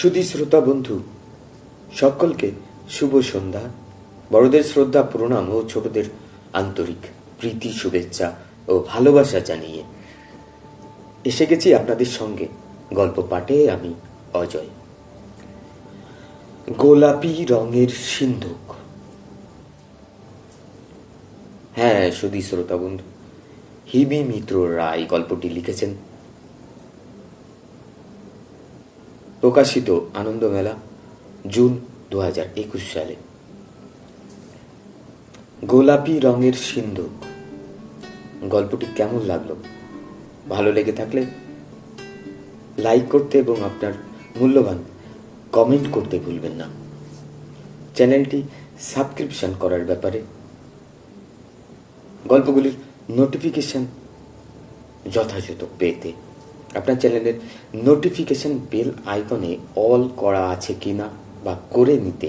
সুধী শ্রোতা বন্ধু সকলকে শুভ সন্ধ্যা। বড়দের শ্রদ্ধা প্রণাম ও ছোটদের আন্তরিক প্রীতি শুভেচ্ছা ও ভালোবাসা জানিয়ে এসে গেছি আপনাদের সঙ্গে গল্প পাঠে। আমি অজয়। গোলাপি রঙের সিন্ধুক। হ্যাঁ সুধী শ্রোতা বন্ধু, হিবি মিত্র রায় গল্পটি লিখেছেন। প্রকাশিত আনন্দমেলা, জুন 2021 সালে। গোলাপি রঙের সিন্ধুক গল্পটি কেমন লাগলো? ভালো লেগে থাকলে লাইক করতে এবং আপনার মূল্যবান কমেন্ট করতে ভুলবেন না। চ্যানেলটি সাবস্ক্রিপশন করার ব্যাপারে, গল্পগুলির নোটিফিকেশন যথাযথ পেতে আপনার চ্যানেলের নোটিফিকেশন বেল আইকনে অল করা আছে কিনা বা করে নিতে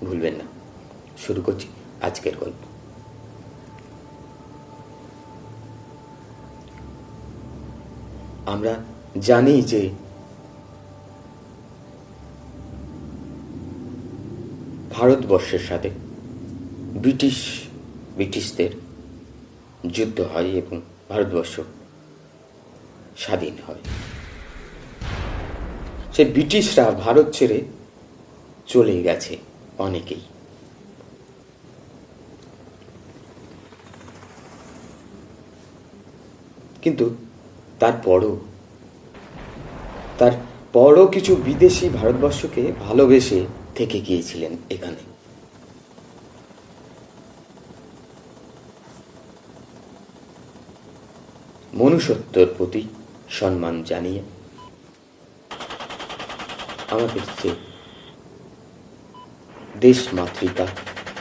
ভুলবেন না। শুরু করছি আজকের গল্প। আমরা জানি যে ভারতবর্ষের সাথে ব্রিটিশদের যুদ্ধ হয় এবং ভারতবর্ষ স্বাধীন হয়। সে ব্রিটিশরা ভারত ছেড়ে চলে গেছে অনেকেই। কিন্তু তারপরও কিছু বিদেশি ভারতবর্ষকে ভালোবেসে থেকে গিয়েছিলেন এখানে। মনুষ্যত্বের প্রতি সম্মান জানিয়ে আমাদের যে দেশ মাতৃকা,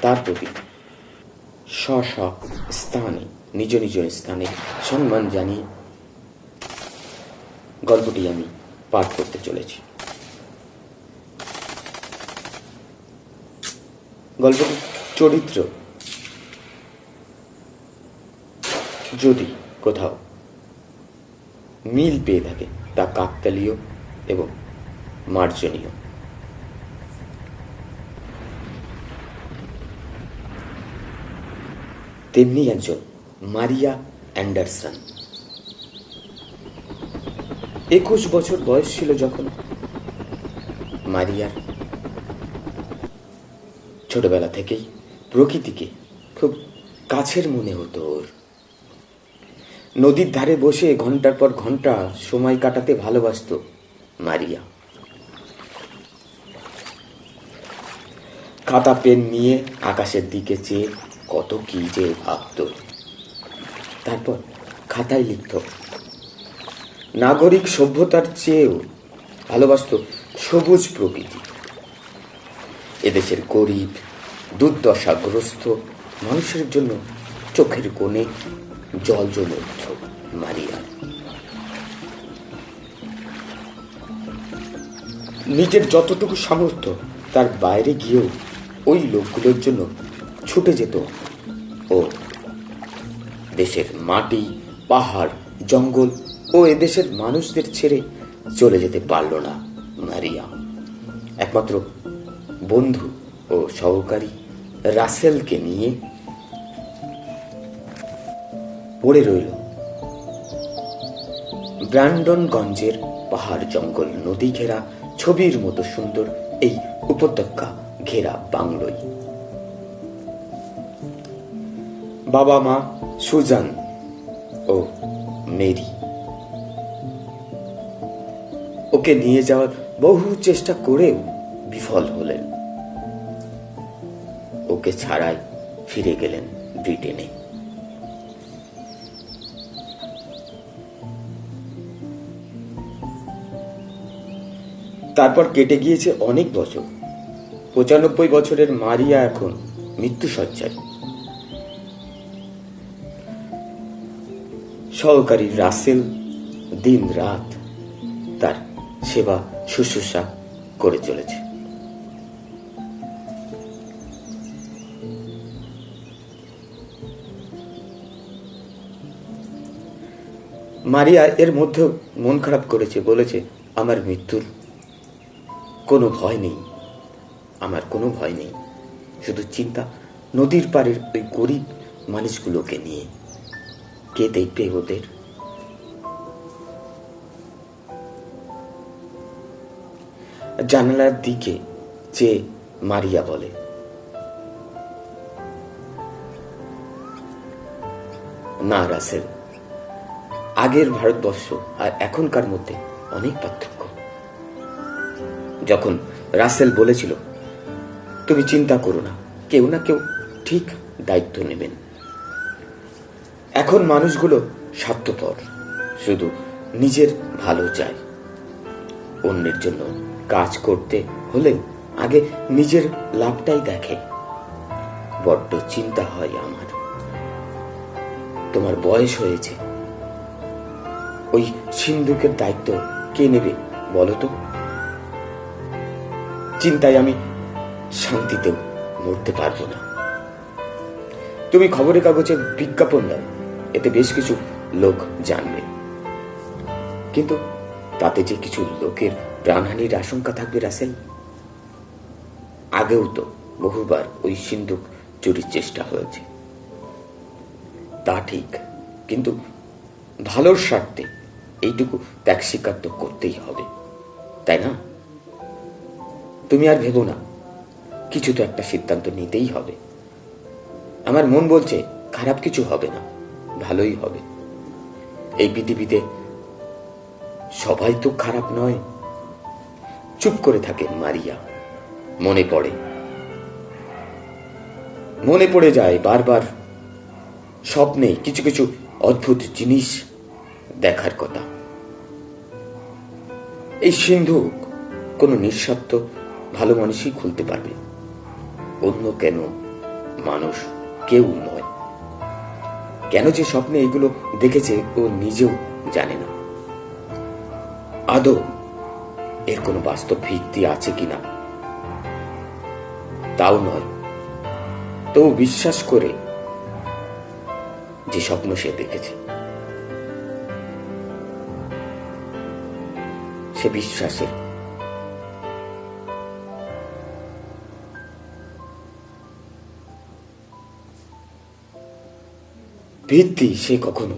তার প্রতি স্থানে নিজ নিজ স্থানে সম্মান জানিয়ে গল্পটি আমি পাঠ করতে চলেছি। গল্পটির চরিত্র যদি কোথাও মিল পেয়ে থাকে তা কাকতালীয় এবং মার্জনীয়। তেমনি একজন মারিয়া অ্যান্ডারসন। 21 বছর বয়স ছিল যখন মারিয়ার। ছোটবেলা থেকেই প্রকৃতিকে খুব কাছের মনে হতো ওর। নদীর ধারে বসে ঘন্টার পর ঘন্টা সময় কাটাতে ভালোবাসত মারিয়া। খাতা পেন নিয়ে আকাশের দিকে চেয়ে কত কি যে ভাবত। তারপর খাতায় লিখত। নাগরিক সভ্যতার চেয়েও ভালোবাসত সবুজ প্রকৃতি। এদেশের গরিব দুর্দশাগ্রস্ত মানুষের জন্য চোখের কোণে জল জমে উঠত মারিয়ার। নিজের যতটুকু সামর্থ্য তার বাইরে গিয়েও ওই লোকগুলোর জন্য ছুটে যেত ও। দেশের মাটি, পাহাড়, জঙ্গল ও এদেশের মানুষদের ছেড়ে চলে যেতে পারল না মারিয়া। একমাত্র বন্ধু ও সহকারী রাসেলকে নিয়ে পড়ে রইল ব্র্যান্ডনগঞ্জের পাহাড়, জঙ্গল, নদী ঘেরা ছবির মতো সুন্দর এই উপত্যকা ঘেরা বাংলোয়। বাবা মা সুজান ও মেরি ওকে নিয়ে যাওয়ার বহু চেষ্টা করেও বিফল হলেন। ওকে ছাড়াই ফিরে গেলেন ব্রিটেনে। তারপর কেটে গিয়েছে অনেক বছর। 95 বছরের মারিয়া এখন মৃত্যুশয্যায়। সহকারী রাসেল দিন রাত তার সেবা শুশ্রূষা করে চলেছে। মারিয়া এর মধ্যে মন খারাপ করেছে, বলেছে আমার মৃত্যুর কোনো ভয় নেই, আমার কোনো ভয় নেই, শুধু চিন্তা নদীর পাড়ের ওই গরিব মানুষগুলোকে নিয়ে। কে দেখবে ওদের? জানালার দিকে চেয়ে মারিয়া বলে, না রাসেল, আগের ভারতবর্ষ আর এখনকার মধ্যে অনেক পার্থক্য। যখন রাসেল বলেছিল, তুমি চিন্তা করো না, কেউ না কেউ ঠিক দায়িত্ব নেবেন, এখন মানুষগুলো স্বার্থপর, শুধু নিজের ভালো চায়। অন্যের জন্য কাজ করতে হলে আগে নিজের লাভটাই দেখে। বড্ড চিন্তা হয় আমার। তোমার বয়স হয়েছে, ওই সিন্ধুকের দায়িত্ব কে নেবে বলো তো? চিন্তায় আমি শান্তিতেও মরতে পারবো না। তুমি খবরের কাগজে বিজ্ঞাপন দাও, এতে বেশ কিছু লোক জানবে, কিন্তু তাতে যে কিছু লোকের প্রাণহানির আশঙ্কা থাকবে রাসেল। আগেও তো বহুবার ওই সিন্ধুক চুরির চেষ্টা হয়েছে, তা ঠিক, কিন্তু ভালোর স্বার্থে এইটুকু ত্যাগ স্বীকার তো করতেই হবে, তাই না? তুমি আর ভেবো না, কিছু তো একটা সিদ্ধান্ত নিতেই হবে। আমার মন বলছে খারাপ কিছু হবে না, ভালোই হবে। এই পৃথিবীতে সবাই তো খারাপ নয়। চুপ করে থাকে মারিয়া। মনে পড়ে যায় বারবার স্বপ্নে কিছু কিছু অদ্ভুত জিনিস দেখার কথা। এই সিন্ধুক কোনো নিঃস্বার্থ ভালো মানুষই খুলতে পারবে, অন্য কেন মানুষ কেউ নয়। কেন যে স্বপ্নে এগুলো দেখেছে ও নিজেও জানে না। আদৌ এর কোনো বাস্তব ভিত্তি আছে কিনা তাও নয়, তবু বিশ্বাস করে যে স্বপ্ন সে দেখেছে, সে বিশ্বাসের ভিত্তি সে কখনো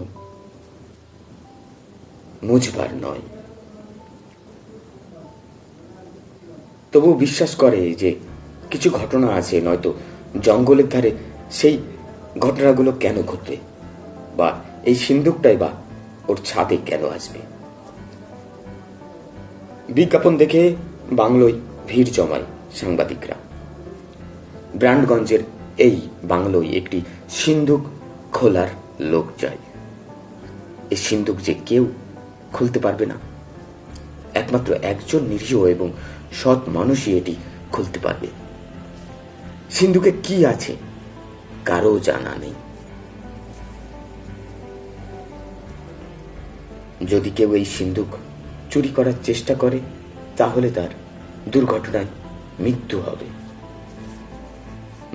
মুছবার নয়। তবু বিশ্বাস করে যে কিছু ঘটনা আছে, নয়তো জঙ্গলের ধারে সেই ঘটনাগুলো কেন ঘটবে, বা এই সিন্ধুকটাই বা ওর ছাদে কেন আসবে। বিজ্ঞাপন দেখে বাংলোয় ভিড় জমায় সাংবাদিকরা। ব্রান্ডগঞ্জের এই বাংলোয় একটি সিন্ধুক খোলার লোক চাই। এই সিন্ধুক যে কেউ খুলতে পারবে না, একমাত্র একজন নিরীহ এবং সৎ মানুষই এটি খুলতে পারবে। সিন্ধুকে কি আছে কারো জানা নেই। যদি কেউ এই সিন্ধুক চুরি করার চেষ্টা করে, তাহলে তার দুর্ঘটনায় মৃত্যু হবে।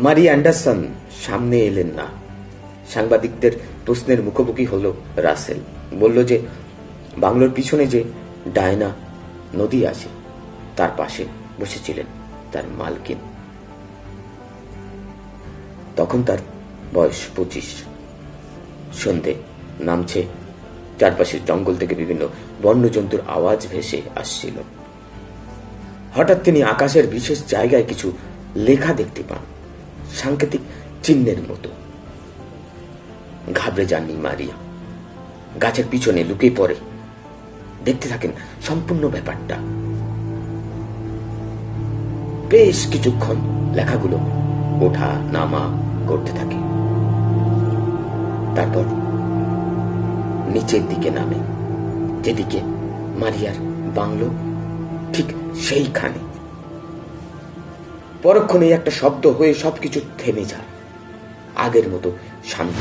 মারি অ্যান্ডারসন সামনে এলেন না। সাংবাদিকদের প্রশ্নের মুখোমুখি হলো রাসেল। বলল যে বাংলোর পিছনে যে ডায়না নদী আছে তার পাশে বসেছিলেন তার মালকিন। তখন তার বয়স 25। সন্ধে নামছে, চারপাশের জঙ্গল থেকে বিভিন্ন বন্যজন্তুর আওয়াজ ভেসে আসছিল। হঠাৎ তিনি আকাশের বিশেষ জায়গায় কিছু লেখা দেখতে পান, সাংকেতিক চিহ্নের মতো। ঘাবড়ে যাননি মারিয়া, গাছের পিছনে লুকিয়ে পড়ে দেখতে থাকেন সম্পূর্ণ ব্যাপারটা। বেশ কিছুক্ষণ লেখাগুলো ওঠা নামা করতে থাকে, তারপর নিচের দিকে নামে, যেদিকে মারিয়ার বাংলো ঠিক সেইখানে। পরক্ষণে একটা শব্দ হয়ে সবকিছু থেমে যায়, আগের মতো শান্ত।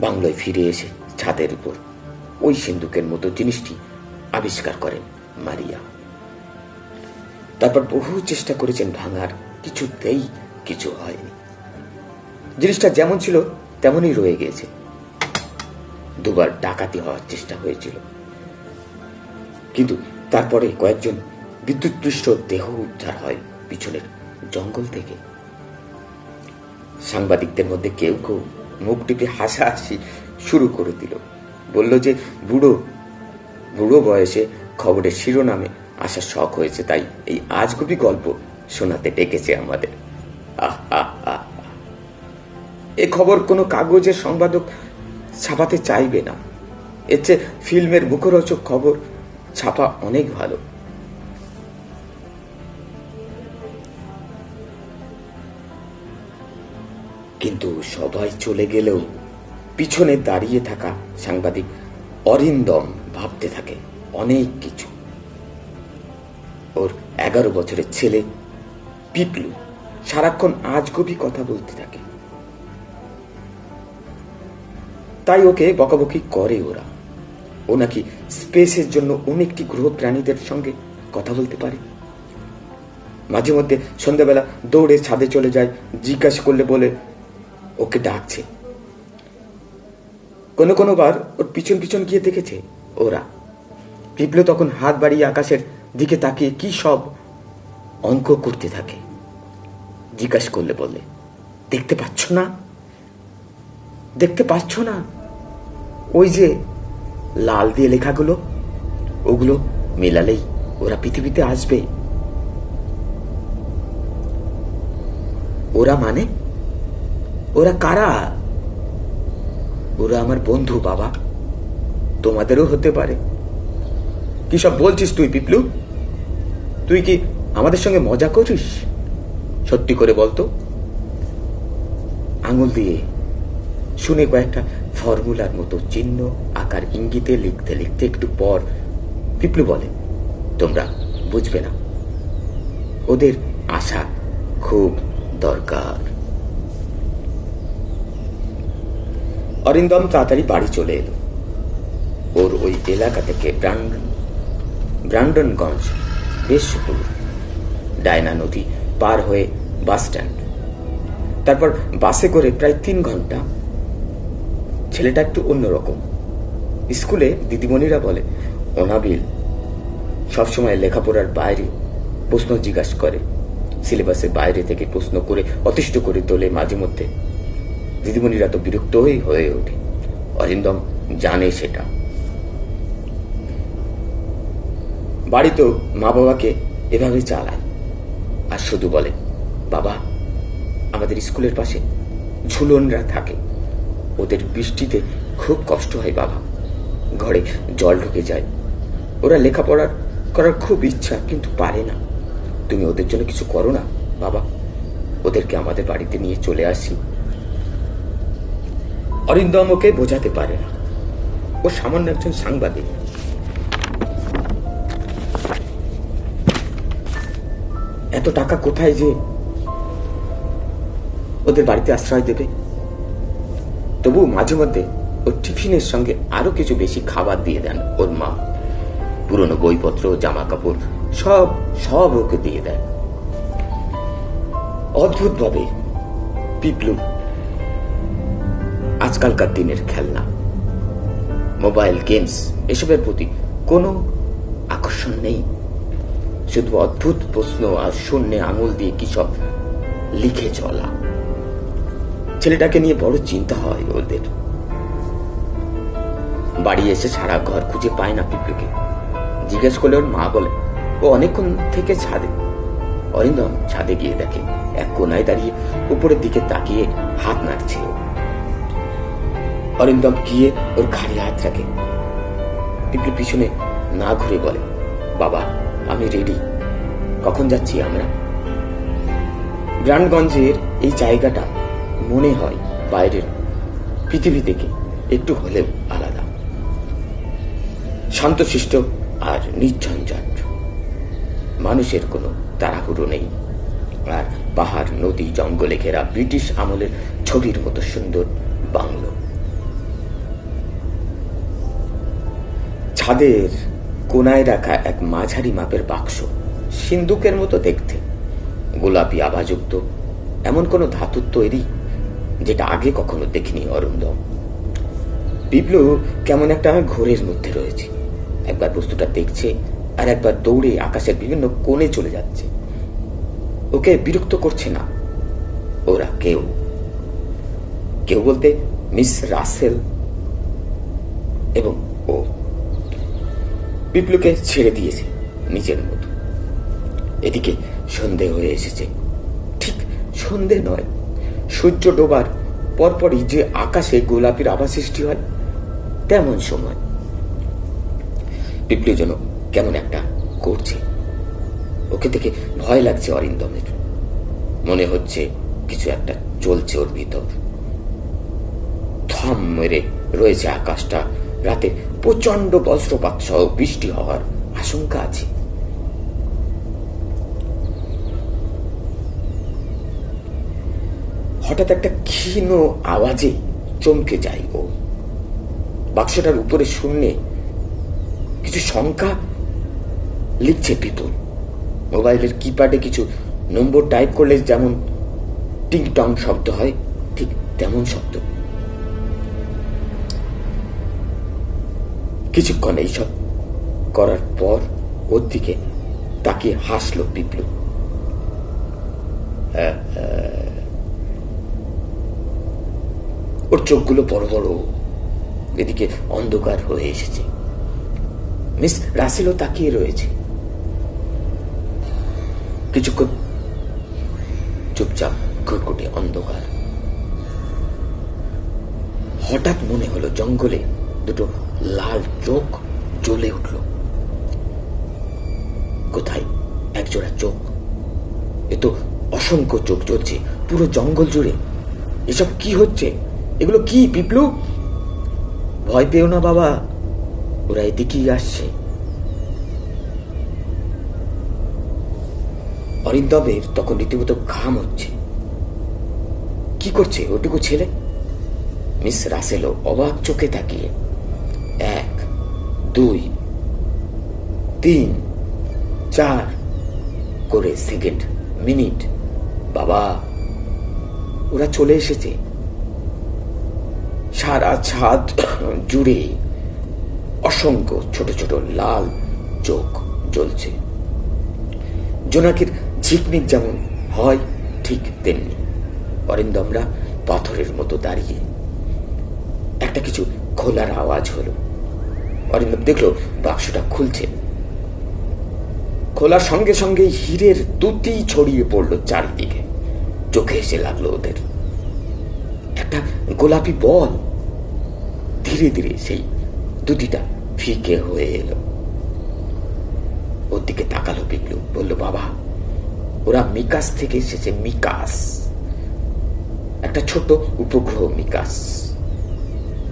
বাংলোয় ফিরে এসে ছাদের উপর ওই সিন্ধুকের মতো জিনিসটি আবিষ্কার করেন মারিয়া। তারপর বহু চেষ্টা করেছেন ভাঙার, কিছুতেই কিছু হয়নি। জিনিসটা যেমন ছিল তেমনই রয়ে গিয়েছে। দুবার ডাকাতি হওয়ার চেষ্টা হয়েছিল, কিন্তু তারপরে কয়েকজন বিদ্যুৎপৃষ্ট দেহ উদ্ধার হয় পিছনের জঙ্গল থেকে। সাংবাদিকদের মধ্যে কেউ কেউ মুখ টিপে হাসাহাসি শুরু করে দিল। বলল যে বুড়ো বুড়ো বয়সে খবরের শিরোনামে আসার শখ হয়েছে, তাই এই আজগুবি গল্প শোনাতে ডেকেছে আমাদের। এ খবর কোনো কাগজের সংবাদক ছাপাতে চাইবে না। এর চেয়ে ফিল্মের মুখরোচক খবর ছাপা অনেক ভালো। কিন্তু সবাই চলে গেলেও পিছনে দাঁড়িয়ে থাকা সাংবাদিক অরিন্দম ভাবতে থাকে অনেক কিছু। ওর 11 বছরের ছেলে পিপলু সারাক্ষণ আজগুবি কথা বলতে থাকে, তাই ওকে বকাবকি করে ওরা। ও নাকি স্পেসের জন্য অনেকটি গ্রহ প্রাণীদের সঙ্গে কথা বলতে পারে। মাঝে মধ্যে সন্ধ্যাবেলা দৌড়ে ছাদে চলে যায়, জিজ্ঞাসা করলে বলে ওকে ডাকছে। কোনো কোনো বার ওর পিছন পিছন গিয়ে দেখেছে ওরা। পিপলু তখন হাত বাড়িয়ে আকাশের দিকে তাকিয়ে কি সব অঙ্ক করতে থাকে। জিজ্ঞাসা করলে বলে দেখতে পাচ্ছ না, দেখতে পাচ্ছ না ওই যে লাল দিয়ে লেখাগুলো, ওগুলো মেলালেই ওরা পৃথিবীতে আসবে। ওরা মানে ওরা কারা? ওরা আমার বন্ধু বাবা, তোমাদেরও হতে পারে। কি সব বলছিস তুই পিপলু? তুই কি আমাদের সঙ্গে মজা করিস? সত্যি করে বলতো। আঙুল দিয়ে শুনে কয়েকটা ফর্মুলার মতো চিহ্ন আকার ইঙ্গিতে লিখতে লিখতে একটু পর পিপলু বলে তোমরা বুঝবে না, ওদের আসা খুব দরকার। অরিন্দম তাড়াতাড়ি বাড়ি চলে এলো। ওর ওই এলাকা থেকে ব্রান্ডনগঞ্জ বেশ দূর। ডায়না নদী পার হয়ে বাস স্ট্যান্ড, তারপর বাসে করে প্রায় 3 ঘন্টা। ছেলেটা একটু অন্যরকম। স্কুলে দিদিমণিরা বলে অনাবিল, সবসময় লেখাপড়ার বাইরে প্রশ্ন জিজ্ঞাসা করে, সিলেবাসের বাইরে থেকে প্রশ্ন করে অতিষ্ঠ করে তোলে মাঝে মধ্যে। দিদিমণিরা তো বিরক্ত হয়ে ওঠে। অরিন্দম জানে সেটা। বাড়িতেও মা বাবাকে এভাবে চালায় আর শুধু বলে বাবা, আমাদের স্কুলের পাশে ঝুলনরা থাকে, ওদের বৃষ্টিতে খুব কষ্ট হয় বাবা, ঘরে জল ঢুকে যায়, ওরা লেখাপড়া করার খুব ইচ্ছা কিন্তু পারে না, তুমি ওদের জন্য কিছু করো না বাবা, ওদেরকে আমাদের বাড়িতে নিয়ে চলে আসি। অরিন্দম ওকে বোঝাতে পারে না, ও সামান্য একজন সাংবাদিক। এত টাকা কোথায় যে ওদের বাড়িতে আশ্রয় দেবে? তবু মাঝে মধ্যে ওর টিফিনের সঙ্গে আরো কিছু বেশি খাবার দিয়ে দেন ওর মা। পুরনো বইপত্র, জামা কাপড় সব সব ওকে দিয়ে দেয়। অদ্ভুত ভাবে পিপলু আজকালকার দিনের খেলনা, মোবাইল গেমস এসবের প্রতি কোনো আকর্ষণ নেই। শুধু অদ্ভুত প্রশ্ন আর শূন্যে আঙুল দিয়ে কি সব লিখে চলা। ছেলেটাকে নিয়ে বড় চিন্তা হয় ওদের। বাড়ি এসে সারা ঘর খুঁজে পায় না পিপলুকে। জিজ্ঞেস করলে ওর মা বলে ও অনেকক্ষণ থেকে ছাদে। অরিন্দম ছাদে গিয়ে দেখে এক কোনায় দাঁড়িয়ে উপরের দিকে তাকিয়ে হাত নাড়ছে। অরিন্দম গিয়ে ওর ঘাড়ে হাত রাখে। পিপলু পিছনে না ঘুরে বলে বাবা, আমি রেডি, কখন যাচ্ছি আমরা? গ্রামগঞ্জের এই জায়গাটা মনে হয় বাইরের পৃথিবী থেকে একটু হলেও আলাদা, শান্তশিষ্ট আর নির্ঝঞ্ঝাট। মানুষের কোনো তাড়াহুড়ো নেই, আর পাহাড়, নদী, জঙ্গলে ঘেরা ব্রিটিশ আমলের ছবির মতো সুন্দর বাংলো। ছাদের কোনায় রাখা এক মাঝারি মাপের বাক্স, সিন্দুকের মতো দেখতে, গোলাপি আভাযুক্ত, এমন কোন ধাতুর তৈরি যেটা আগে কখনো দেখিনি অরিন্দম। পিপলু কেমন একটা ঘোরের মধ্যে রয়েছে। একবার বস্তুটা দেখছে আর একবার দৌড়ে আকাশের বিভিন্ন কোণে চলে যাচ্ছে। ওকে বিরক্ত করছে না ওরা কেউ। কেউ বলতে মিস রাসেল এবং ও পিপলুকে ছেড়ে দিয়েছে নিজের মতো। এদিকে সন্ধে হয়ে এসেছে। ঠিক সন্ধে নয়, সূর্য ডোবার পরপরই যে আকাশে গোলাপির আভা সৃষ্টি হয় তেমন সময়। পিপলু যেন কেমন একটা করছে। ওকে দেখে ভয় লাগছে অরিন্দমের। মনে হচ্ছে কিছু একটা চলছে ওর ভিতর। থম মেরে রয়েছে আকাশটা। রাতে প্রচন্ড বজ্রপাত সহ বৃষ্টি হওয়ার আশঙ্কা আছে। হঠাৎ একটা ক্ষীণ আওয়াজে চমকে যায় ও। বাক্সটার উপরে শূন্যে কিছু সংখ্যা লিখছে পিপুল। মোবাইলের কিপ্যাডে কিছু নম্বর টাইপ করলে যেমন টিং টং শব্দ হয়, ঠিক তেমন শব্দ। কিছুক্ষণ এইসব করার পর ওর দিকে তাকিয়ে হাসলো পিপলু। ওর চোখগুলো বড় বড়। এদিকে অন্ধকার হয়ে এসেছে। মিস রাসেলও তাকিয়ে রয়েছে। কিছুক্ষণ চুপচাপ ঘুটঘুটে অন্ধকার। হঠাৎ মনে হলো জঙ্গলে দুটো লাল চোখ জ্বলে উঠল। কোথায় একজোড়া চোখ? এ তো অসংখ্য চোখ জ্বলছে পুরো জঙ্গল জুড়ে। এসব কি হচ্ছে? এগুলো কি পিপলু? ভয় পেও না বাবা, ওরা এদিকেই আসছে। অরিন্দমের তখন রীতিমতো ঘাম হচ্ছে। কি করছে ওটুকু ছেলে? মিস রাসেলও অবাক চোখে তাকিয়ে 1, 2, 3, 4 করে সেকেন্ড, মিনিট। বাবা, ওরা চলে এসেছে। সারা ছাদ জুড়ে অসংখ্য ছোট ছোট লাল চোখ জ্বলছে। জোনাকির ঝিকমিক যেমন হয় ঠিক তেমনি। অরিন্দমরা পাথরের মতো দাঁড়িয়ে। একটা কিছু খোলার আওয়াজ হলো। অরিন্দম দেখলো বাক্সটা খুলছে। খোলার সঙ্গে সঙ্গে হীরের দুটি ছড়িয়ে পড়লো চারিদিকে। চোখে এসে লাগলো ওদের একটা গোলাপি বল। ধীরে ধীরে সেই দুটিটা ফিকে হয়ে এলো। ওর দিকে তাকালো পিপলু। বলল, বাবা, ওরা মিকাস থেকে এসেছে। মিকাস, একটা ছোট উপগ্রহ মিকাস।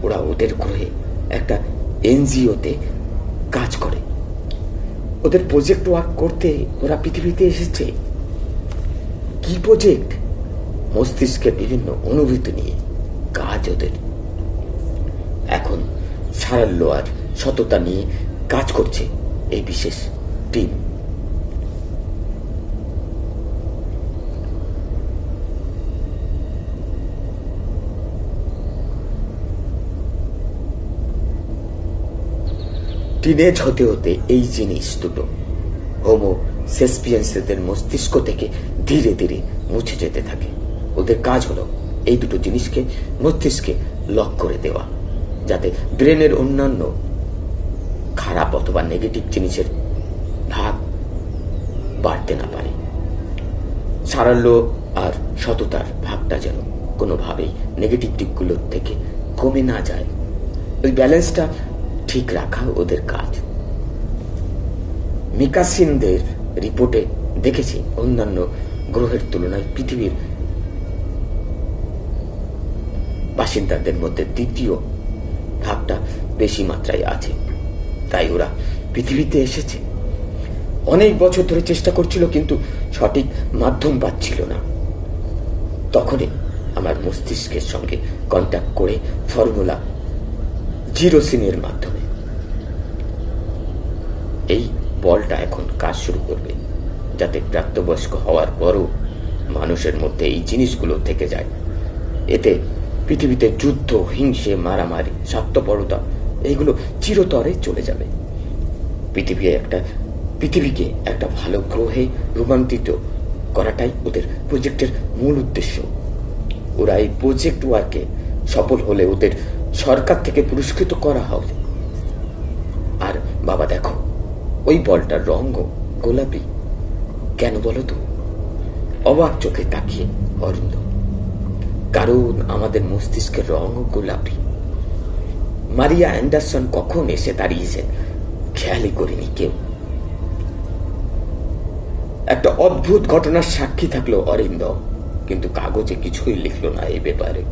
ওরা ওদের গ্রহে একটা এনজিওতে কাজ করে। ওদের প্রজেক্ট ওয়ার্ক করতে ওরা পৃথিবীতে এসেছে। কি প্রজেক্ট? মস্তিষ্কের বিভিন্ন অনুভূতি নিয়ে কাজ ওদের। এখন সারাল্য আর সততা নিয়ে কাজ করছে এই বিশেষ টিম। টিনেজ হতে হতে এই জিনিস দুটো হোমো সেসপিয়েন্সদের মস্তিষ্ক থেকে ধীরে ধীরে মুছে যেতে থাকে। ওদের কাজ হলো এই দুটো জিনিসকে মস্তিষ্কে লক করে দেওয়া, যাতে ব্রেনের অন্যান্য খারাপ অথবা নেগেটিভ জিনিসের ভাগ বাড়তে না পারে। সারাল্য আর সততার ভাগটা যেন কোনোভাবেই নেগেটিভ দিকগুলোর থেকে কমে না যায়। ওই ব্যালেন্সটা ঠিক রাখা ওদের কাজ। মিকাসিনদের রিপোর্টে দেখেছি অন্যান্য গ্রহের তুলনায় পৃথিবীর বাসিন্দাদের মধ্যে দ্বিতীয় ভাগটা বেশি মাত্রায় আছে। তাই ওরা পৃথিবীতে এসেছে। অনেক বছর ধরে চেষ্টা করছিল, কিন্তু সঠিক মাধ্যম পাচ্ছিল না। তখনই আমার মস্তিষ্কের সঙ্গে কন্ট্যাক্ট করে ফর্মুলা জিরোসিনের মাধ্যমে এই বলটা এখন কাজ শুরু করবে, যাতে প্রাপ্তবয়স্ক হওয়ার পরও মানুষের মধ্যে এই জিনিসগুলো থেকে যায়। এতে পৃথিবীতে যুদ্ধ, হিংসে, মারামারি, স্বার্থপরতা এইগুলো চিরতরে চলে যাবে। পৃথিবী একটা পৃথিবীকে একটা ভালো গ্রহে রূপান্তরিত করাটাই ওদের প্রজেক্টের মূল উদ্দেশ্য। ওরা এই প্রজেক্ট ওয়ার্কে সফল হলে ওদের সরকার থেকে পুরস্কৃত করা হবে। আর বাবা দেখো, ওই বলটার রঙও গোলাপি। কেন বলো তো? অবাক চোখে তাকিয়ে অরিন্দম। কারণ আমাদের মস্তিষ্কের রঙও গোলাপি। মারিয়া অ্যান্ডারসন কখন এসে দাঁড়িয়েছেন খেয়ালই করিনি কেউ। একটা অদ্ভুত ঘটনার সাক্ষী থাকলো অরিন্দম, কিন্তু কাগজে কিছুই লিখলো না এই ব্যাপারে।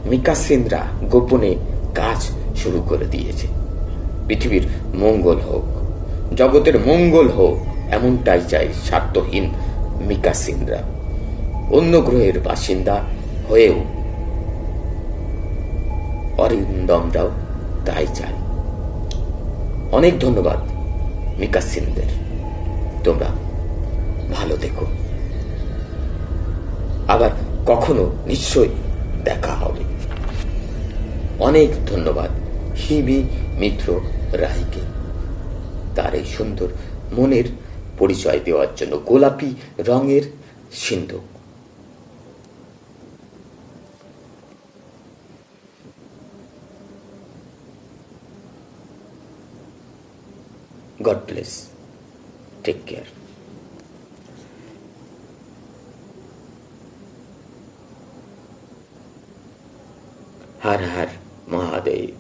মিকাসেন্দ্রা গোপনে কাজ শুরু করে দিয়েছে। পৃথিবীর মঙ্গল হোক, জগতের মঙ্গল হোক, এমনটাই চাই স্বার্থহীন মিকাসেন্দ্রা। অন্য গ্রহের বাসিন্দা হয়েও অরিন্দমরাও তাই চায়। অনেক ধন্যবাদ মিকাসেন্দ্রের। তোমরা ভালো দেখো। আবার কখনো নিশ্চয় দেখা হবে। অনেক ধন্যবাদ হিমি মিত্র রায়কে তার এই সুন্দর মনের পরিচয় দেওয়ার জন্য। গোলাপি রঙের সিন্ধু। God bless. Take care. हर हर महादेव।